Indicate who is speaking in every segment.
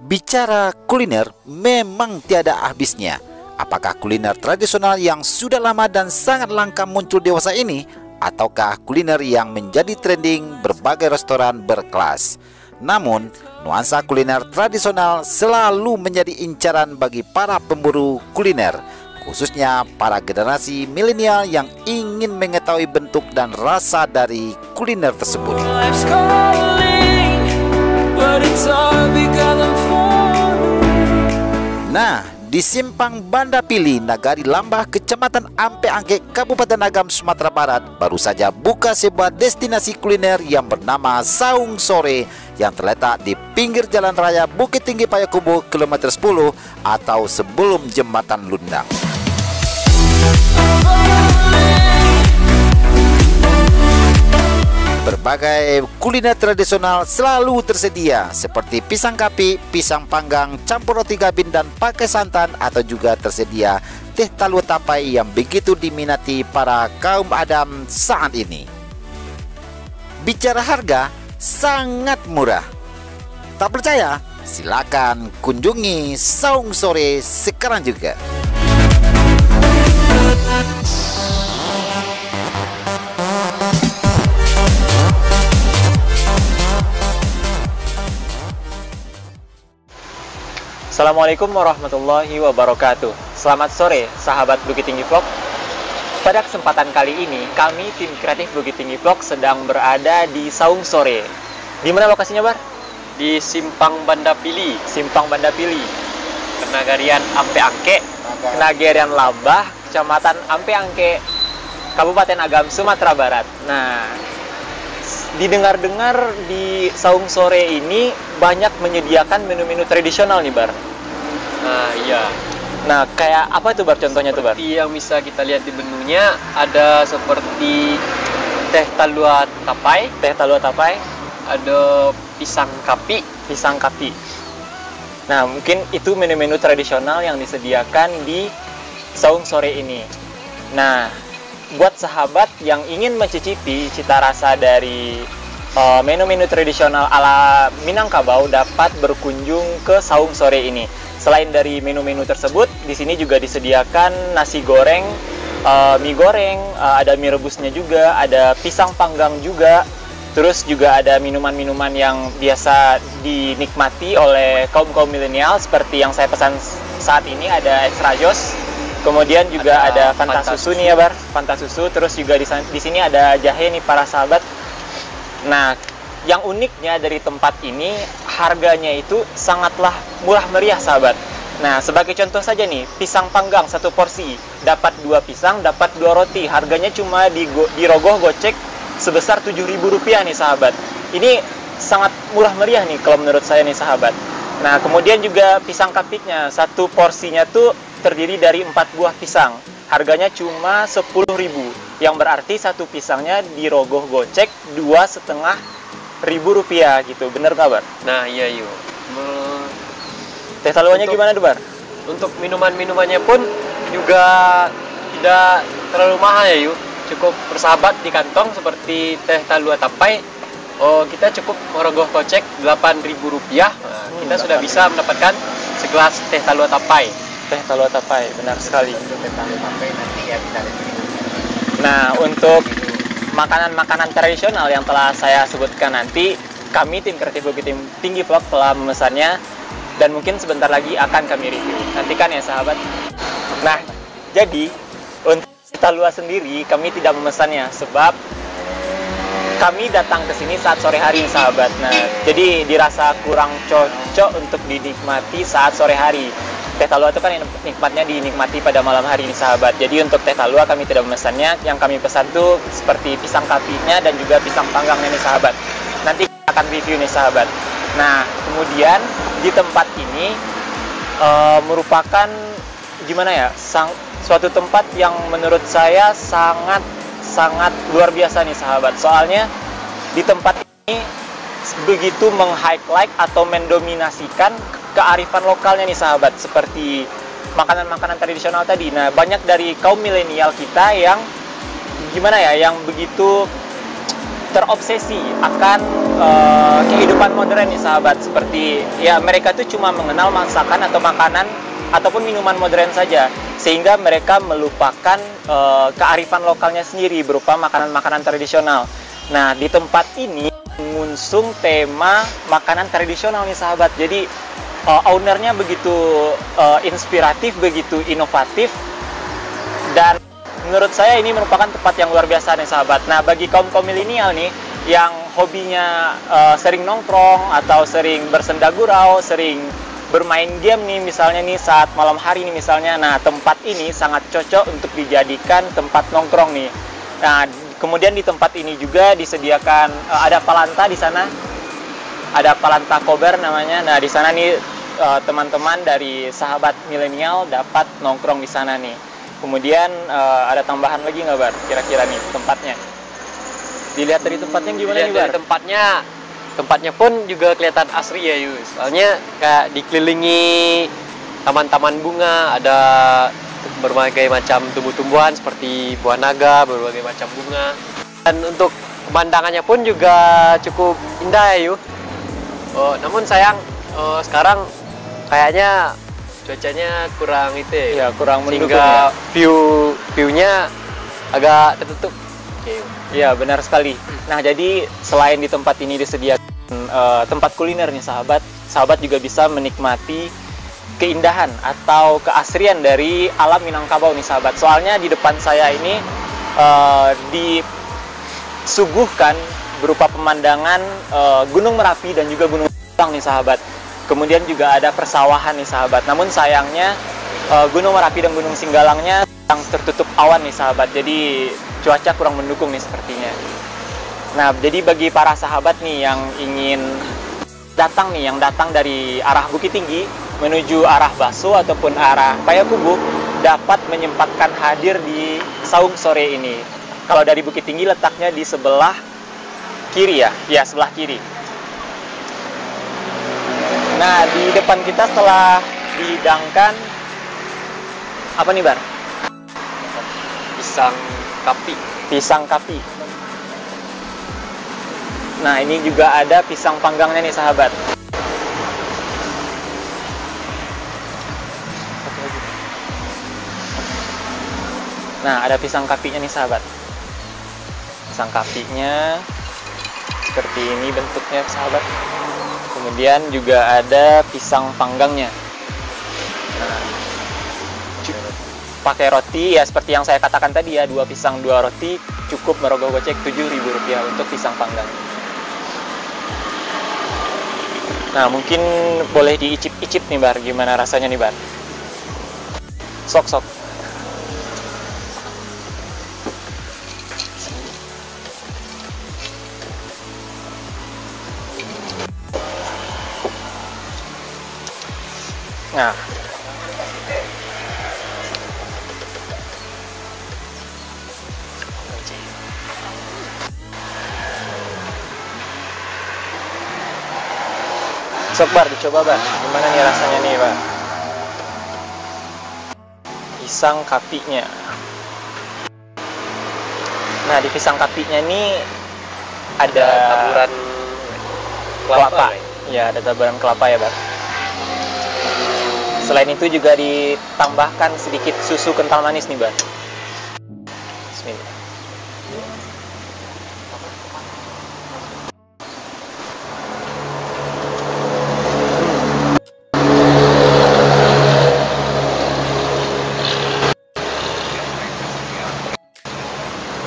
Speaker 1: Bicara kuliner memang tiada habisnya. Apakah kuliner tradisional yang sudah lama dan sangat langka muncul dewasa ini, ataukah kuliner yang menjadi trending berbagai restoran berkelas? Namun, nuansa kuliner tradisional selalu menjadi incaran bagi para pemburu kuliner, khususnya para generasi milenial yang ingin mengetahui bentuk dan rasa dari kuliner tersebut. Nah, di Simpang Banda Pili, Nagari Lambah, Kecamatan Ampe Angke, Kabupaten Agam, Sumatera Barat, baru saja buka sebuah destinasi kuliner yang bernama Saung Sore yang terletak di pinggir Jalan Raya Bukit Tinggi Payakumbuh, kilometer 10 atau sebelum Jembatan Lundang. Berbagai kuliner tradisional selalu tersedia seperti pisang kapi, pisang panggang, campur roti gabin dan pakai santan, atau juga tersedia teh talua tapai yang begitu diminati para kaum Adam saat ini. Bicara harga, sangat murah. Tak percaya? Silakan kunjungi Saung Sore sekarang juga.
Speaker 2: Assalamualaikum warahmatullahi wabarakatuh. Selamat sore sahabat Bukit Tinggi Vlog. Pada kesempatan kali ini kami tim kreatif Bukit Tinggi Vlog sedang berada di Saung Sore. Di mana lokasinya, Bar?
Speaker 3: Di Simpang Banda Pili,
Speaker 2: Simpang Banda Pili,
Speaker 3: Kenagarian Ampe Angke,
Speaker 2: Kenagarian Lambah, Kecamatan Ampe Angke, Kabupaten Agam, Sumatera Barat. Nah, didengar-dengar di Saung Sore ini banyak menyediakan menu-menu tradisional nih, Bar.
Speaker 3: Nah iya.
Speaker 2: Nah, kayak apa tuh, Bar, contohnya tuh, Bar?
Speaker 3: Seperti yang bisa kita lihat di menunya, ada seperti teh talua tapai, ada pisang kapi.
Speaker 2: Nah, mungkin itu menu-menu tradisional yang disediakan di Saung Sore ini. Nah, buat sahabat yang ingin mencicipi cita rasa dari menu-menu tradisional ala Minangkabau dapat berkunjung ke Saung Sore ini. Selain dari menu-menu tersebut, di sini juga disediakan nasi goreng, mie goreng, ada mie rebusnya juga, ada pisang panggang juga. Terus juga ada minuman-minuman yang biasa dinikmati oleh kaum-kaum milenial seperti yang saya pesan saat ini, ada extra jos. Kemudian juga ada Fanta susu nih ya, Bar, Fanta susu. Terus juga di sini ada jahe nih para sahabat. Nah, yang uniknya dari tempat ini, harganya itu sangatlah murah meriah, sahabat. Nah, sebagai contoh saja nih, pisang panggang satu porsi, dapat 2 pisang, dapat 2 roti. Harganya cuma dirogoh gocek sebesar Rp7.000 nih, sahabat. Ini sangat murah meriah nih kalau menurut saya nih, sahabat. Nah, kemudian juga pisang kapiknya, satu porsinya tuh terdiri dari 4 buah pisang. Harganya cuma Rp10.000, yang berarti satu pisangnya dirogoh gocek Rp2.500 gitu. Bener nggak, Bar?
Speaker 3: Nah iya yuk.
Speaker 2: Teh taluanya gimana tuh, Bar?
Speaker 3: Untuk minuman-minumannya pun juga tidak terlalu mahal ya yuk. Cukup bersahabat di kantong seperti teh talua tapai. Kita cukup merogoh kocek Rp8.000. Nah, kita sudah bisa mendapatkan segelas teh talua tapai.
Speaker 2: Teh talua tapai, benar sekali. Nah, untuk makanan-makanan tradisional yang telah saya sebutkan nanti, kami tim kreatif Bukit Tinggi Vlog telah memesannya dan mungkin sebentar lagi akan kami review. Nantikan ya, sahabat. Nah, jadi untuk talua sendiri kami tidak memesannya sebab kami datang ke sini saat sore hari, sahabat. Nah, jadi dirasa kurang cocok untuk dinikmati saat sore hari. Teh talua itu kan nikmatnya dinikmati pada malam hari ini, sahabat. Jadi untuk teh talua kami tidak memesannya. Yang kami pesan tuh seperti pisang kapinya dan juga pisang panggangnya nih, sahabat. Nanti akan review nih, sahabat. Nah, kemudian di tempat ini merupakan gimana ya? Suatu tempat yang menurut saya sangat luar biasa nih, sahabat. Soalnya di tempat ini begitu meng-highlight atau mendominasikan kearifan lokalnya nih, sahabat, seperti makanan-makanan tradisional tadi. Nah, banyak dari kaum milenial kita yang gimana ya, yang begitu terobsesi akan kehidupan modern nih sahabat. Seperti ya mereka tuh cuma mengenal masakan atau makanan ataupun minuman modern saja, sehingga mereka melupakan kearifan lokalnya sendiri berupa makanan-makanan tradisional. Nah, di tempat ini mengusung tema makanan tradisional nih sahabat. Jadi ownernya begitu inspiratif, begitu inovatif, dan menurut saya ini merupakan tempat yang luar biasa nih sahabat. Nah, bagi kaum milenial nih yang hobinya sering nongkrong atau sering bersenda gurau, sering bermain game nih misalnya nih saat malam hari nih misalnya. Nah, tempat ini sangat cocok untuk dijadikan tempat nongkrong nih. Nah, kemudian di tempat ini juga disediakan ada Palanta di sana. Ada Palanta Kober namanya. Nah, di sana nih teman-teman dari sahabat milenial dapat nongkrong di sana nih. Kemudian ada tambahan lagi nggak Bar? Kira-kira nih tempatnya. Dilihat dari tempatnya gimana nih Bar?
Speaker 3: Dari tempatnya pun juga kelihatan asri ya Yus. Soalnya kayak dikelilingi taman-taman bunga, ada berbagai macam tumbuh-tumbuhan seperti buah naga, berbagai macam bunga. Dan untuk pemandangannya pun juga cukup indah ya Yus. Namun sayang sekarang kayaknya cuacanya kurang itu ya,
Speaker 2: kurang mendukung
Speaker 3: sehingga
Speaker 2: ya.
Speaker 3: view-nya agak tertutup.
Speaker 2: Iya, benar sekali. Nah, jadi selain di tempat ini disediakan tempat kuliner nih sahabat, sahabat juga bisa menikmati keindahan atau keasrian dari alam Minangkabau nih sahabat. Soalnya di depan saya ini disuguhkan berupa pemandangan Gunung Merapi dan juga Gunung Singgalang nih sahabat. Kemudian juga ada persawahan nih sahabat. Namun sayangnya Gunung Merapi dan Gunung Singgalangnya yang tertutup awan nih sahabat. Jadi cuaca kurang mendukung nih sepertinya. Nah, jadi bagi para sahabat nih yang ingin datang nih, yang datang dari arah Bukit Tinggi menuju arah Baso ataupun arah Payakumbuh, dapat menyempatkan hadir di saung sore ini. Kalau dari Bukit Tinggi letaknya di sebelah kiri ya, sebelah kiri. Nah, di depan kita setelah dihidangkan apa nih Bar? Pisang kapi. Nah, ini juga ada pisang panggangnya nih sahabat. Nah, ada pisang kapinya nih sahabat. Pisang kapinya seperti ini bentuknya sahabat. Kemudian juga ada pisang panggangnya. Nah, pakai roti ya seperti yang saya katakan tadi ya, 2 pisang 2 roti cukup merogoh kocek Rp7.000 untuk pisang panggang. Nah, mungkin boleh diicip-icip nih Bar, gimana rasanya nih Bar? Sok. Nah, sok Bar, dicoba Bar. Gimana nih rasanya nih Bar? Pisang kapinya. Nah, di pisang kapinya ini ada
Speaker 3: taburan
Speaker 2: kelapa. Ya, ada taburan kelapa ya Bar. Selain itu juga ditambahkan sedikit susu kental manis nih Bar. Bismillah.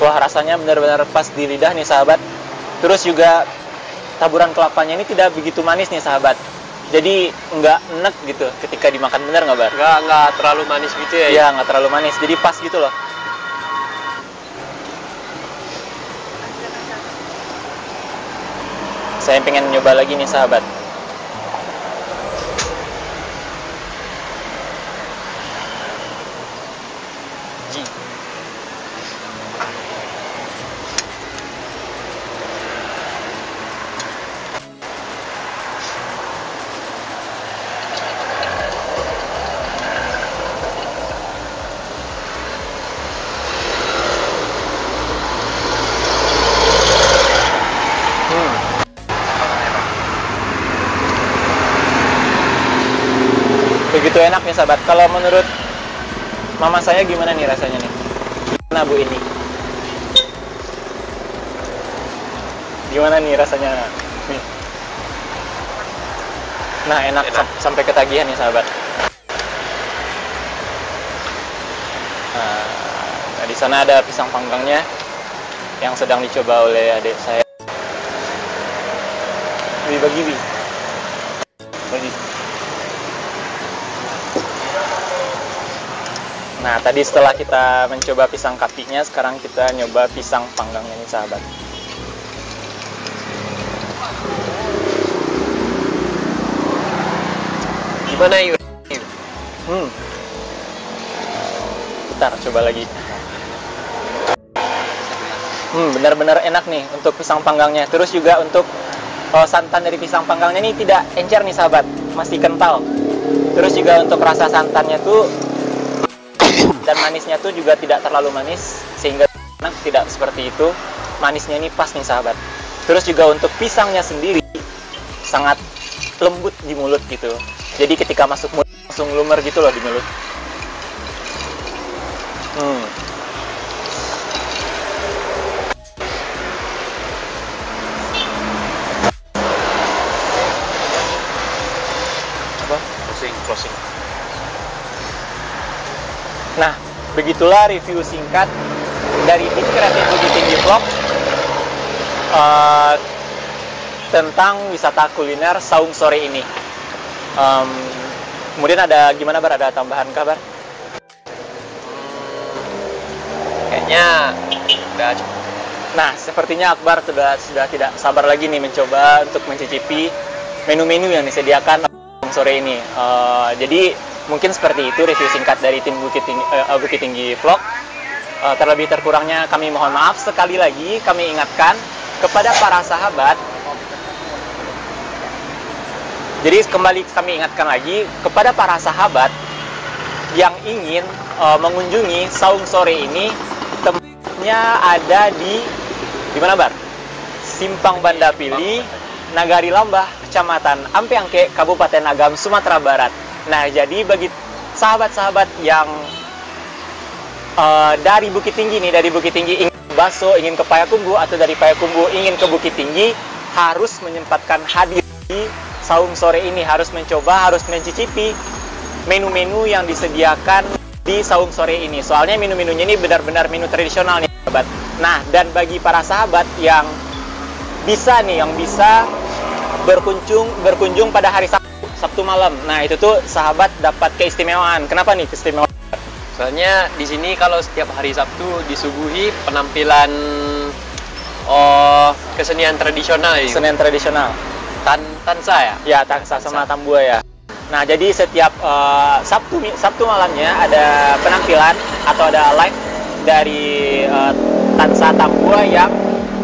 Speaker 2: Wah, rasanya benar-benar pas di lidah nih sahabat. Terus juga taburan kelapanya ini tidak begitu manis nih sahabat. Jadi nggak enek gitu ketika dimakan, bener nggak Bar?
Speaker 3: Nggak terlalu manis gitu ya?
Speaker 2: Iya, nggak terlalu manis. Jadi pas gitu loh. Saya pengen nyoba lagi nih sahabat. Begitu enak nih sahabat. Kalau menurut mama saya gimana nih rasanya nih? Gimana Bu ini? Gimana nih rasanya? Nih. Nah, enak. Sampai ketagihan nih sahabat. Nah, di sana ada pisang panggangnya yang sedang dicoba oleh adik saya. Bagi. Nah, tadi setelah kita mencoba pisang kakinya, sekarang kita nyoba pisang panggangnya nih sahabat.
Speaker 3: Gimana yuk?
Speaker 2: Bentar, coba lagi. Benar-benar enak nih untuk pisang panggangnya. Terus juga untuk santan dari pisang panggangnya ini tidak encer nih sahabat, masih kental. Terus juga untuk rasa santannya tuh dan manisnya tuh juga tidak terlalu manis, sehingga enak, tidak seperti itu. Manisnya ini pas nih sahabat. Terus juga untuk pisangnya sendiri sangat lembut di mulut gitu. Jadi ketika masuk mulut langsung lumer gitu loh di mulut.
Speaker 3: Closing.
Speaker 2: Nah, begitulah review singkat dari tim kreatif Bukit Tinggi Vlog tentang wisata kuliner saung sore ini. Kemudian ada gimana Bar? Ada tambahan kabar?
Speaker 3: Kayaknya udah cukup.
Speaker 2: Nah, sepertinya Akbar sudah tidak sabar lagi nih mencoba untuk mencicipi menu-menu yang disediakan saung sore ini. Jadi mungkin seperti itu review singkat dari tim Bukit Tinggi Vlog. Terlebih terkurangnya kami mohon maaf. Sekali lagi kami ingatkan kepada para sahabat. Jadi kembali kami ingatkan lagi kepada para sahabat yang ingin mengunjungi saung sore ini. Tempatnya ada di mana Bar? Simpang Banda Pili, Nagari Lambah, Kecamatan Ampeangke, Kabupaten Agam, Sumatera Barat. Nah, jadi bagi sahabat-sahabat yang dari Bukit Tinggi nih, dari Bukit Tinggi ingin ke Baso, ingin ke Payakumbuh, atau dari Payakumbuh ingin ke Bukit Tinggi, harus menyempatkan hadir di saung sore ini, harus mencoba, harus mencicipi menu-menu yang disediakan di saung sore ini. Soalnya menu-menunya ini benar-benar menu tradisional nih, sahabat. Nah, dan bagi para sahabat yang bisa berkunjung pada hari Sabtu malam. Nah, itu tuh sahabat dapat keistimewaan. Kenapa nih keistimewaan?
Speaker 3: Soalnya di sini kalau setiap hari Sabtu disuguhi penampilan kesenian tradisional ya.
Speaker 2: Kesenian tradisional.
Speaker 3: Tansa ya?
Speaker 2: Ya, tansa sama tambua ya. Nah, jadi setiap Sabtu malamnya ada penampilan atau ada live dari tansa tambua yang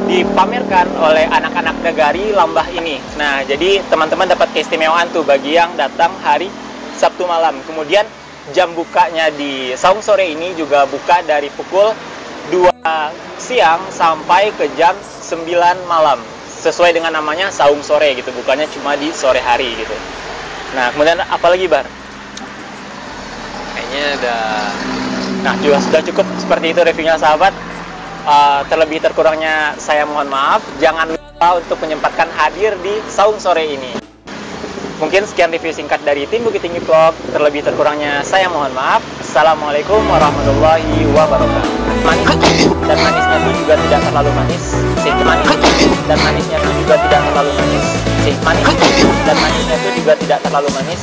Speaker 2: dipamerkan oleh anak-anak Nagari Lambah ini. Nah, jadi teman-teman dapat keistimewaan tuh bagi yang datang hari Sabtu malam. Kemudian jam bukanya di saung sore ini juga buka dari pukul 2 siang sampai ke jam 9 malam. Sesuai dengan namanya saung sore gitu, bukanya cuma di sore hari gitu. Nah, kemudian apa lagi Bar?
Speaker 3: Kayaknya udah.
Speaker 2: Nah, juga sudah cukup seperti itu reviewnya sahabat. Terlebih terkurangnya saya mohon maaf. Jangan lupa untuk menyempatkan hadir di saung sore ini. Mungkin sekian review singkat dari tim Bukit Tinggi Vlog. Terlebih terkurangnya saya mohon maaf. Assalamualaikum warahmatullahi wabarakatuh. Manis dan manisnya itu juga tidak terlalu manis. Manis dan manisnya itu juga tidak terlalu manis. Manis dan manisnya itu juga tidak terlalu manis.